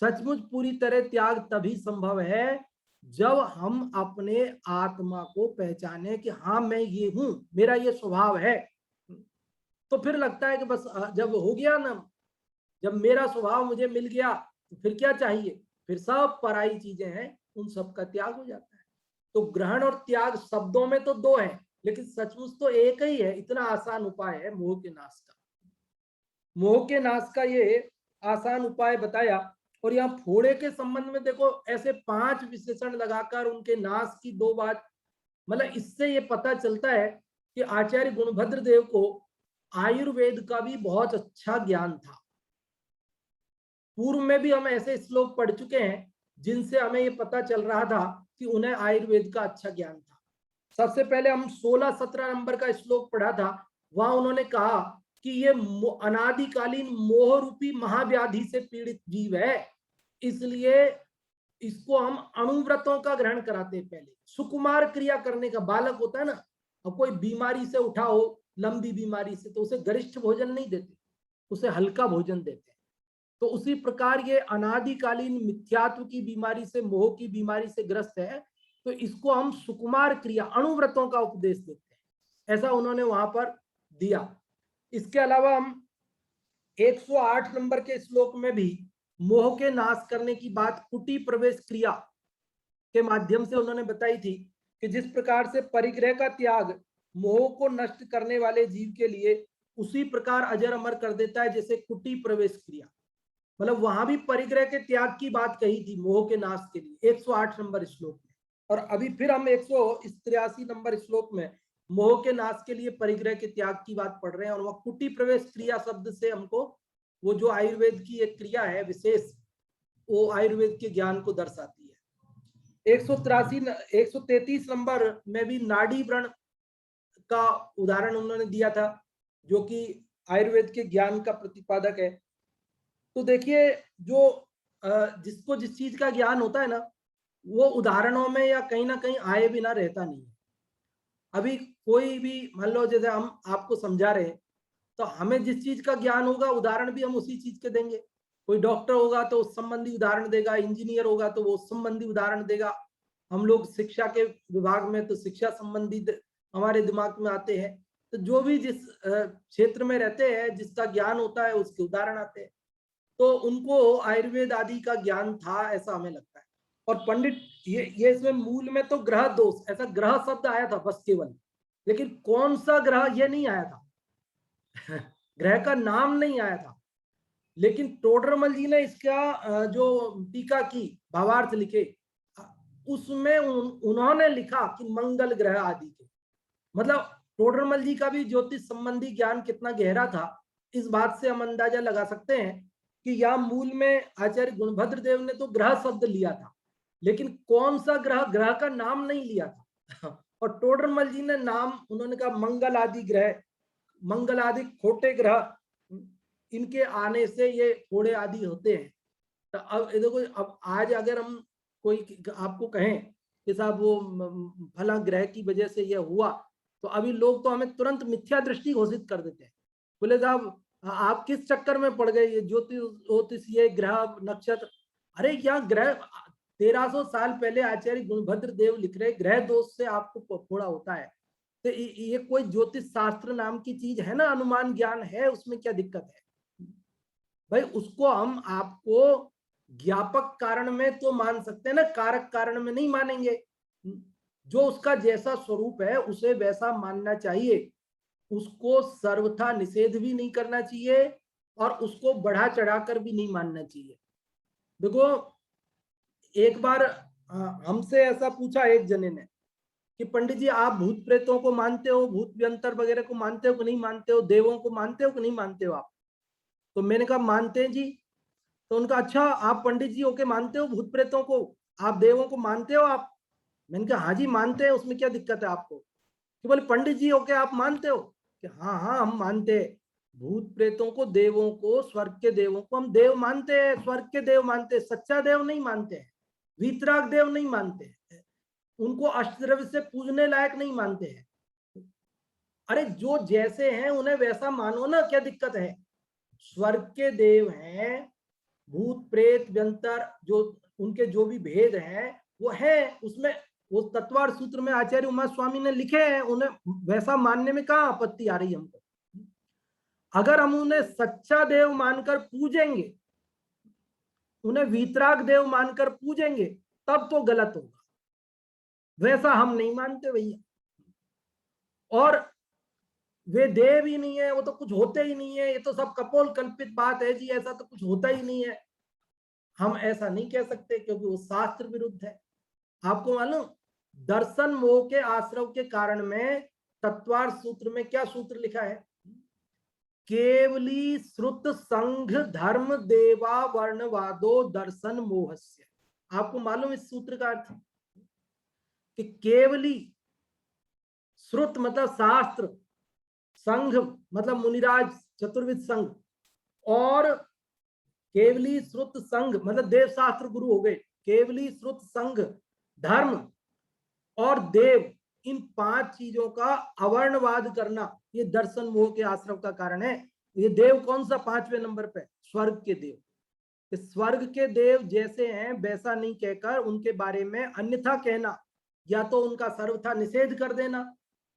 सचमुच पूरी तरह त्याग तभी संभव है जब हम अपने आत्मा को पहचाने कि हाँ मैं ये हूं, मेरा ये स्वभाव है। तो फिर लगता है कि बस जब हो गया ना, जब मेरा स्वभाव मुझे मिल गया तो फिर क्या चाहिए, फिर सब पराई चीजें हैं, उन सब का त्याग हो जाता है। तो ग्रहण और त्याग शब्दों में तो 2 है, लेकिन सचमुच तो एक ही है। इतना आसान उपाय है मोह के नाश का। मोह के नाश का ये आसान उपाय बताया। और यहाँ फोड़े के संबंध में देखो, ऐसे 5 विशेषण लगाकर उनके नाश की 2 बात, मतलब इससे ये पता चलता है कि आचार्य गुणभद्र देव को आयुर्वेद का भी बहुत अच्छा ज्ञान था। पूर्व में भी हम ऐसे श्लोक पढ़ चुके हैं जिनसे हमें ये पता चल रहा था कि उन्हें आयुर्वेद का अच्छा ज्ञान था। सबसे पहले हम 16-17 नंबर का श्लोक पढ़ा था। वहां उन्होंने कहा कि ये अनादिकालीन मोह रूपी महाव्याधि से पीड़ित जीव है, इसलिए इसको हम अणुव्रतों का ग्रहण कराते हैं। पहले सुकुमार क्रिया करने का, बालक होता है ना, अब कोई बीमारी से उठा हो, लंबी बीमारी से, तो उसे गरिष्ठ भोजन नहीं देते, उसे हल्का भोजन देते हैं। तो उसी प्रकार ये अनादिकालीन मिथ्यात्व की बीमारी से, मोह की बीमारी से ग्रस्त है, तो इसको हम सुकुमार क्रिया, अणुव्रतों का उपदेश देते हैं। ऐसा उन्होंने वहां पर दिया। इसके अलावा हम 108 नंबर के श्लोक में भी मोह के नाश करने की बात कुटी प्रवेश क्रिया के माध्यम से उन्होंने बताई थी कि जिस प्रकार से परिग्रह का त्याग मोह को नष्ट करने वाले जीव के लिए उसी प्रकार अजर अमर कर देता है जैसे कुटी प्रवेश क्रिया। मतलब वहां भी परिग्रह के त्याग की बात कही थी मोह के नाश के लिए 108 नंबर श्लोक में। और अभी फिर हम 183 नंबर श्लोक में मोह के नाश के लिए परिग्रह के त्याग की बात पढ़ रहे हैं। और वह कुटी प्रवेश क्रिया शब्द से हमको वो जो आयुर्वेद की एक क्रिया है विशेष, वो आयुर्वेद के ज्ञान को दर्शाती है। 133 नंबर में भी नाड़ी व्रण का उदाहरण उन्होंने दिया था, जो कि आयुर्वेद के ज्ञान का प्रतिपादक है। तो देखिए, जो जिसको जिस चीज का ज्ञान होता है ना, वो उदाहरणों में या कहीं ना कहीं आए बिना रहता नहीं है। अभी कोई भी मान लो, जैसे हम आपको समझा रहे हैं, तो हमें जिस चीज का ज्ञान होगा उदाहरण भी हम उसी चीज के देंगे। कोई डॉक्टर होगा तो उस संबंधी उदाहरण देगा, इंजीनियर होगा तो वो उस संबंधी उदाहरण देगा। हम लोग शिक्षा के विभाग में तो शिक्षा संबंधी हमारे दिमाग में आते हैं। तो जो भी जिस क्षेत्र में रहते हैं, जिसका ज्ञान होता है, उसके उदाहरण आते हैं। तो उनको आयुर्वेद आदि का ज्ञान था, ऐसा हमें लगता है। और पंडित ये इसमें मूल में तो ग्रह दोष, ऐसा ग्रह शब्द आया था बस केवल, लेकिन कौन सा ग्रह ये नहीं आया था ग्रह का नाम नहीं आया था। लेकिन टोडरमल जी ने इसका जो टीका की, भावार्थ लिखे, उसमें उन्होंने लिखा कि मंगल ग्रह आदि के। मतलब टोडरमल जी का भी ज्योतिष संबंधी ज्ञान कितना गहरा था, इस बात से हम अंदाजा लगा सकते हैं कि यहाँ मूल में आचार्य गुणभद्र देव ने तो ग्रह शब्द लिया था, लेकिन कौन सा ग्रह, ग्रह का नाम नहीं लिया था और टोडरमल जी ने नाम, उन्होंने कहा मंगल आदि ग्रह, मंगल आदि खोटे ग्रह, इनके आने से ये थोड़े आदि होते हैं। तो अब देखो, अब आज अगर हम कोई आपको कहें कि साहब वो फला ग्रह की वजह से ये हुआ, तो अभी लोग तो हमें तुरंत मिथ्या दृष्टि घोषित कर देते हैं। बोले साहब आप किस चक्कर में पड़ गए, ये ज्योतिष, ये ग्रह नक्षत्र। अरे यहाँ ग्रह 1300 साल पहले आचार्य गुणभद्र देव लिख रहे, ग्रह दोष से आपको फोड़ा होता है। तो ये कोई ज्योतिष शास्त्र नाम की चीज है ना, अनुमान ज्ञान है, उसमें क्या दिक्कत है भाई? उसको हम आपको ज्ञापक कारण में तो मान सकते हैं ना, कारक कारण में नहीं मानेंगे। जो उसका जैसा स्वरूप है उसे वैसा मानना चाहिए, उसको सर्वथा निषेध भी नहीं करना चाहिए और उसको बढ़ा चढ़ाकर भी नहीं मानना चाहिए। देखो, एक बार हमसे ऐसा पूछा एक जने ने कि पंडित जी आप भूत प्रेतों को मानते हो, भूत व्यंतर वगैरह को मानते हो कि नहीं मानते हो, देवों को मानते हो कि नहीं मानते हो आप? तो मैंने कहा मानते हैं जी। तो उनका अच्छा, आप पंडित जी होके मानते हो भूत प्रेतों को, आप देवों को मानते हो आप? मैंने कहा हाँ जी मानते हैं, उसमें क्या दिक्कत है आपको? कि बोले पंडित जी होके आप मानते हो? कि हाँ हाँ हम मानते हैं, भूत प्रेतों को, देवों को, स्वर्ग के देवों को हम देव मानते हैं, स्वर्ग के देव मानते हैं, सच्चा देव नहीं मानते हैं, वीतराग देव नहीं मानते हैं, उनको अष्टद्रव्य से पूजने लायक नहीं मानते हैं। अरे जो जैसे हैं उन्हें वैसा मानो ना, क्या दिक्कत है? स्वर्ग के देव हैं, भूत प्रेत व्यंतर, जो उनके जो भी भेद हैं वो है, उसमें वो तत्वार सूत्र में आचार्य उमा स्वामी ने लिखे हैं, उन्हें वैसा मानने में कहाँ आपत्ति आ रही है हमको? अगर हम उन्हें सच्चा देव मानकर पूजेंगे, उन्हें वीतराग देव मानकर पूजेंगे, तब तो गलत होगा। वैसा हम नहीं मानते भैया, और वे देव ही नहीं है, वो तो कुछ होते ही नहीं है, ये तो सब कपोल कल्पित बात है जी, ऐसा तो कुछ होता ही नहीं है। हम ऐसा नहीं कह सकते क्योंकि वो शास्त्र विरुद्ध है। आपको मालूम, दर्शन मोह के आश्रव के कारण में तत्वार सूत्र में क्या सूत्र लिखा है? केवली श्रुत संघ धर्म देवा वर्णवादो दर्शन मोहस्य। आपको मालूम इस सूत्र का अर्थ? कि केवली, श्रुत मतलब शास्त्र, संघ मतलब मुनिराज चतुर्विद संघ, और केवली श्रुत संघ मतलब देव शास्त्र गुरु हो गए। केवली श्रुत संघ धर्म और देव, इन 5 चीजों का अवर्णवाद करना, ये दर्शन मोह के आश्रव का कारण है। ये देव कौन सा 5वें नंबर पे? स्वर्ग के देव। स्वर्ग के देव जैसे हैं वैसा नहीं कहकर उनके बारे में अन्यथा कहना, या तो उनका सर्वथा निषेध कर देना,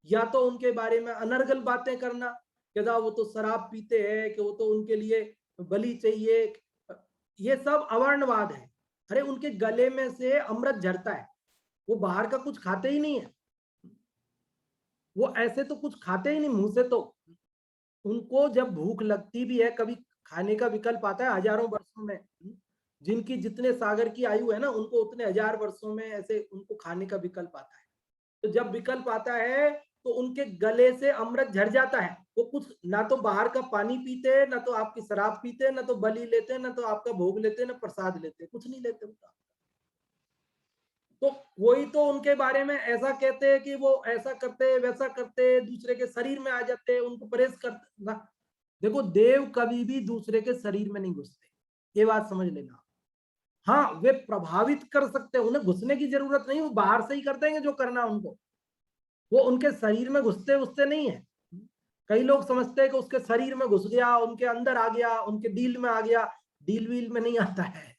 या तो उनके बारे में अनर्गल बातें करना कि वो तो शराब पीते हैं, कि वो तो उनके लिए बलि चाहिए, ये सब अवर्णवाद है। अरे उनके गले में से अमृत झरता है, वो बाहर का कुछ खाते ही नहीं है, वो ऐसे तो कुछ खाते ही नहीं मुंह से। तो उनको जब भूख लगती भी है, कभी खाने का विकल्प आता है हजारों वर्षों में, जिनकी जितने सागर की आयु है ना, उनको उतने 1000 वर्षों में ऐसे उनको खाने का विकल्प आता है। तो जब विकल्प आता है तो उनके गले से अमृत झड़ जाता है। वो कुछ ना तो बाहर का पानी पीते हैं, ना तो आपकी शराब पीते हैं, ना तो बलि लेते हैं, ना तो आपका भोग लेते हैं, ना प्रसाद लेते हैं, कुछ नहीं लेते उनका। तो कोई तो उनके बारे में ऐसा कहते हैं कि वो ऐसा करते वैसा करते, दूसरे के शरीर में आ जाते, उनको परहेज करते ना। देखो, देव कभी भी दूसरे के शरीर में नहीं घुसते, ये बात समझ लेना। हाँ, वे प्रभावित कर सकते हैं, उन्हें घुसने की जरूरत नहीं, वो बाहर से ही कर देंगे जो करना उनको, वो उनके शरीर में घुसते नहीं है। कई लोग समझते हैं कि उसके शरीर में घुस गया, उनके अंदर आ गया, उनके डील में आ गया, डील वील में नहीं आता है।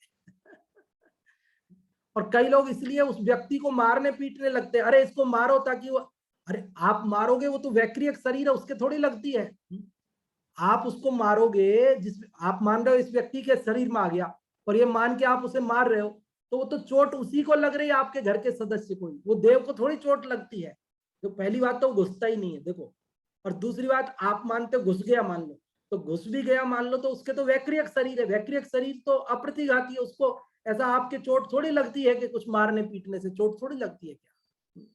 और कई लोग इसलिए उस व्यक्ति को मारने पीटने लगते हैं, अरे इसको मारो ताकि वो, अरे आप मारोगे, वो तो वैक्रियक शरीर है, उसके थोड़ी लगती है। आप उसको मारोगे, जिस आप मान रहे हो इस व्यक्ति के शरीर में आ गया, और ये मान के आप उसे मार रहे हो, तो वो तो चोट उसी को लग रही है, आपके घर के सदस्य को ही, वो देव को थोड़ी चोट लगती है। तो पहली बात तो घुसता ही नहीं है, देखो। और दूसरी बात, आप मानते हो घुस गया, मान लो, तो घुस भी गया मान लो, तो उसके तो वैक्रियक शरीर है, वैक्रियक शरीर तो अप्रतिघाती है, उसको ऐसा आपके चोट थोड़ी लगती है कि कुछ मारने पीटने से चोट थोड़ी लगती है। क्या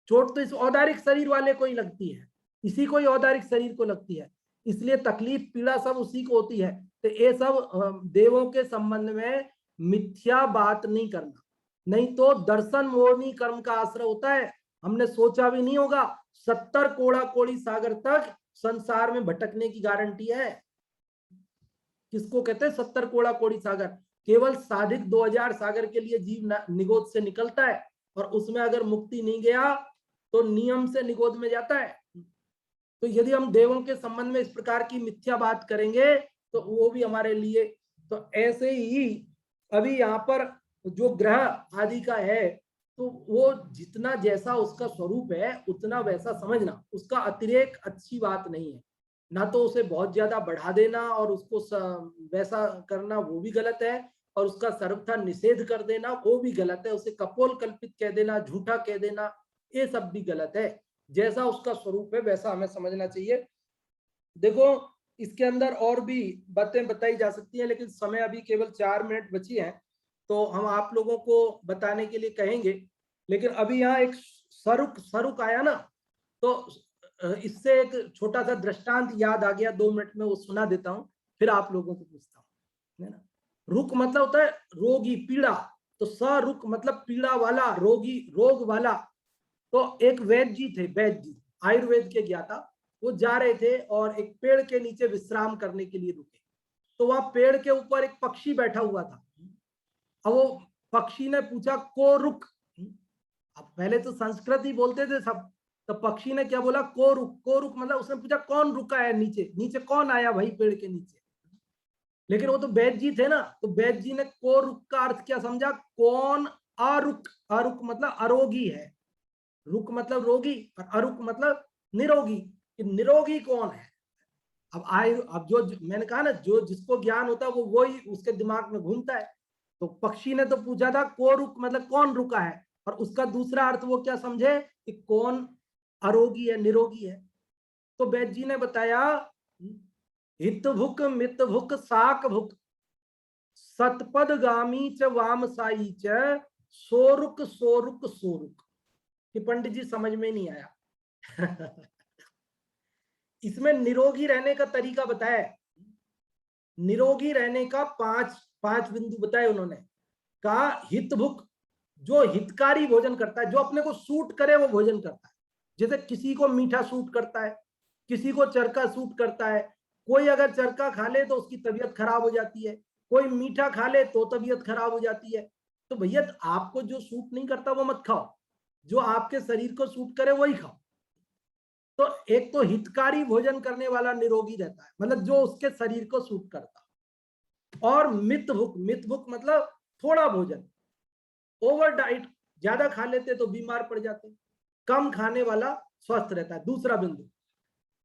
चोट तो इस औदारिक शरीर वाले को ही लगती है, इसी को ही औदारिक शरीर को लगती है, इसलिए तकलीफ पीड़ा सब उसी को होती है। तो ये सब देवों के संबंध में मिथ्या बात नहीं करना, नहीं तो दर्शन मोहनी कर्म का आश्रय होता है। हमने सोचा भी नहीं होगा, 70 कोड़ा कोड़ी सागर तक संसार में भटकने की गारंटी है। किसको कहते हैं 70 कोड़ा कोड़ी सागर? केवल साधिक 2000 सागर के लिए जीव निगोद से निकलता है, और उसमें अगर मुक्ति नहीं गया तो नियम से निगोद में जाता है। तो यदि हम देवों के संबंध में इस प्रकार की मिथ्या बात करेंगे तो वो भी हमारे लिए, तो ऐसे ही अभी यहाँ पर जो ग्रह आदि का है, तो वो जितना जैसा उसका स्वरूप है उतना वैसा समझना, उसका अतिरेक अच्छी बात नहीं है। ना तो उसे बहुत ज्यादा बढ़ा देना और उसको वैसा करना, वो भी गलत है, और उसका सर्वथा निषेध कर देना, वो भी गलत है। उसे कपोल कल्पित कह देना, झूठा कह देना, ये सब भी गलत है। जैसा उसका स्वरूप है वैसा हमें समझना चाहिए। देखो, इसके अंदर और भी बातें बताई जा सकती हैं, लेकिन समय अभी केवल 4 मिनट बची है, तो हम आप लोगों को बताने के लिए कहेंगे। लेकिन अभी यहाँ एक सरुक आया ना, तो इससे एक छोटा सा दृष्टांत याद आ गया, 2 मिनट में वो सुना देता हूँ, फिर आप लोगों को पूछता हूँ, है ना। रुक मतलब होता है रोगी, पीड़ा, तो सरुक मतलब पीड़ा वाला, रोगी, रोग वाला। तो एक वैद्य जी थे, वैद्य जी आयुर्वेद के ज्ञाता, वो जा रहे थे और एक पेड़ के नीचे विश्राम करने के लिए रुके। तो वहां पेड़ के ऊपर एक पक्षी बैठा हुआ था। अब वो पक्षी ने पूछा को रुक। अब पहले तो संस्कृत ही बोलते थे सब, तो पक्षी ने क्या बोला, को रुक। को रुक मतलब उसने पूछा कौन रुका है नीचे, नीचे कौन आया भाई पेड़ के नीचे। लेकिन वो तो वैद्य जी थे ना, तो वैद्य जी ने को रुक का अर्थ क्या समझा, कौन अरुक। अरुक मतलब अरोगी है, रुक मतलब रोगी, और अरुक मतलब निरोगी, कि निरोगी कौन है। अब जो मैंने कहा ना, जो जिसको ज्ञान होता है वो वही उसके दिमाग में घूमता है। तो पक्षी ने तो पूछा था को रुक मतलब कौन रुका है, और उसका दूसरा अर्थ वो क्या समझे कि कौन अरोगी है, निरोगी है। तो वैद्य जी ने बताया, हित भुक मित भुक साक भुक सतपदगामी च वामसाई च सोरुक सोरुक सोरुक। कि पंडित जी समझ में नहीं आया। इसमें निरोगी रहने का तरीका बताया, निरोगी रहने का पांच बिंदु बताए उन्होंने। कहा हित भुक, जो हितकारी भोजन करता है, जो अपने को सूट करे वो भोजन करता है। जैसे किसी को मीठा सूट करता है, किसी को चरका सूट करता है। कोई अगर चरका खा ले तो उसकी तबीयत खराब हो जाती है, कोई मीठा खा ले तो तबीयत खराब हो जाती है। तो भैया आपको जो सूट नहीं करता वो मत खाओ, जो आपके शरीर को सूट करे वही खाओ। तो एक तो हितकारी भोजन करने वाला निरोगी रहता है, मतलब जो उसके शरीर को सूट करता। और मित भुक मतलब थोड़ा भोजन, ओवर डाइट, ज्यादा खा लेते तो बीमार पड़ जाते। कम खाने वाला स्वस्थ रहता है, दूसरा बिंदु।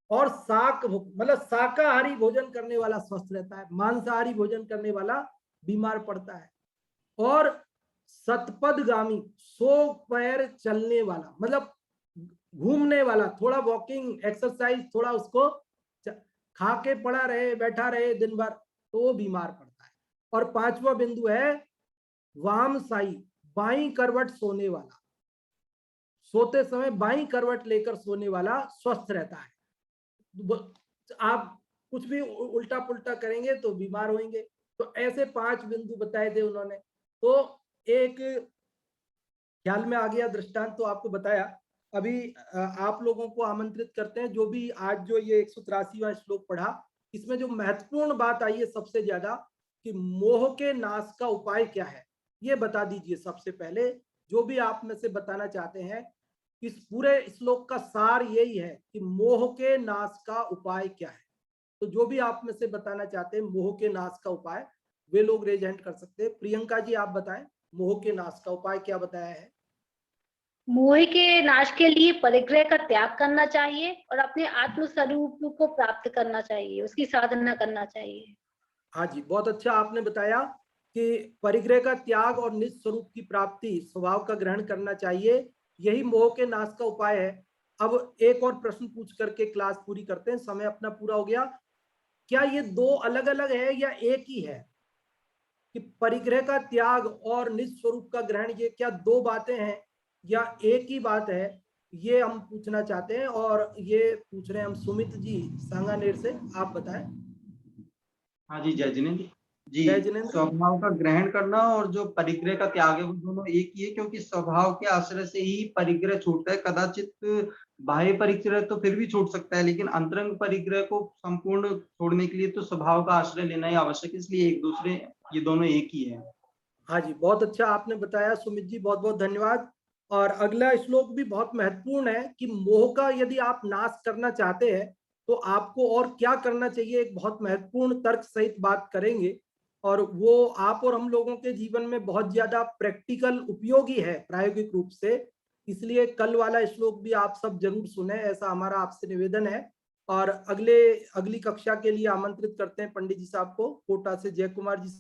और साक भुक मतलब शाकाहारी भोजन करने वाला स्वस्थ रहता है, मांसाहारी भोजन करने वाला बीमार पड़ता है। और सतपदगामी, 100 पैर चलने वाला, मतलब घूमने वाला, थोड़ा वॉकिंग एक्सरसाइज, थोड़ा उसको खा के पड़ा रहे बैठा रहे दिन भर, तो वो बीमार पड़ता है। और 5वां बिंदु है वामसाई, बाई करवट सोने वाला, सोते समय बाई करवट लेकर सोने वाला स्वस्थ रहता है। आप कुछ भी उल्टा पुल्टा करेंगे तो बीमार होंगे। तो ऐसे 5 बिंदु बताए थे उन्होंने। तो एक ख्याल में आ गया दृष्टांत तो आपको बताया। अभी आप लोगों को आमंत्रित करते हैं, जो भी आज जो ये 183वां श्लोक पढ़ा, इसमें जो महत्वपूर्ण बात आई है सबसे ज्यादा कि मोह के नाश का उपाय क्या है, ये बता दीजिए सबसे पहले। जो भी आप में से बताना चाहते हैं, इस पूरे श्लोक का सार यही है कि मोह के नाश का उपाय क्या है। तो जो भी आप में से बताना चाहते हैं मोह के नाश का उपाय, वे लोग रेज हैंड कर सकते हैं। प्रियंका जी आप बताएं, मोह के नाश का उपाय क्या बताया है? मोह के नाश के लिए परिग्रह का त्याग करना चाहिए और अपने आत्म स्वरूप को प्राप्त करना चाहिए, उसकी साधना करना चाहिए। हाँ जी, बहुत अच्छा आपने बताया कि परिग्रह का त्याग और निज स्वरूप की प्राप्ति, स्वभाव का ग्रहण करना चाहिए, यही मोह के नाश का उपाय है। अब एक और प्रश्न पूछ करके क्लास पूरी करते हैं, समय अपना पूरा हो गया। क्या ये दो अलग अलग है या एक ही है कि परिग्रह का त्याग और निज स्वरूप का ग्रहण, ये क्या दो बातें हैं या एक ही बात है? ये हम पूछना चाहते हैं और ये पूछ रहे हैं हम सुमित जी सांगानेर से। आप बताएं। हाँ जी, जय जिनेन्द्र जी। जय जिनेन्द्र। स्वभाव का ग्रहण करना और जो परिग्रह का त्याग है वो दोनों एक ही है, क्योंकि स्वभाव के आश्रय से ही परिग्रह छूटता है। कदाचित बाह्य परिग्रह तो फिर भी छूट सकता है, लेकिन अंतरंग परिग्रह को संपूर्ण छोड़ने के लिए तो स्वभाव का आश्रय लेना ही आवश्यक है। इसलिए एक दूसरे, ये दोनों एक ही है। हाँ जी, बहुत अच्छा आपने बताया सुमित जी, बहुत बहुत धन्यवाद। और अगला श्लोक भी बहुत महत्वपूर्ण है कि मोह का यदि आप नाश करना चाहते हैं तो आपको और क्या करना चाहिए, एक बहुत महत्वपूर्ण तर्क सहित बात करेंगे और वो आप और हम लोगों के जीवन में बहुत ज्यादा प्रैक्टिकल उपयोगी है प्रायोगिक रूप से। इसलिए कल वाला श्लोक भी आप सब जरूर सुने, ऐसा हमारा आपसे निवेदन है। और अगली कक्षा के लिए आमंत्रित करते हैं पंडित जी साहब को, कोटा से जय कुमार जी।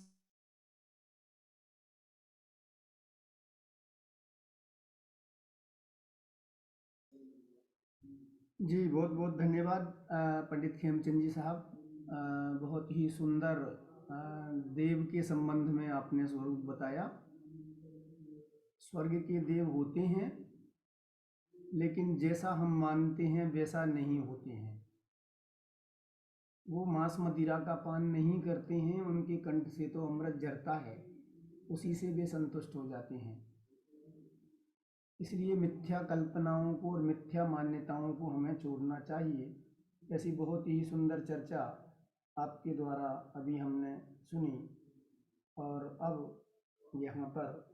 जी बहुत बहुत धन्यवाद पंडित खेमचंद जी साहब। बहुत ही सुंदर देव के संबंध में आपने स्वरूप बताया। स्वर्ग के देव होते हैं, लेकिन जैसा हम मानते हैं वैसा नहीं होते हैं। वो मांस मदिरा का पान नहीं करते हैं, उनके कंठ से तो अमृत झरता है, उसी से वे संतुष्ट हो जाते हैं। इसलिए मिथ्या कल्पनाओं को और मिथ्या मान्यताओं को हमें छोड़ना चाहिए। ऐसी बहुत ही सुंदर चर्चा आपके द्वारा अभी हमने सुनी और अब यहाँ पर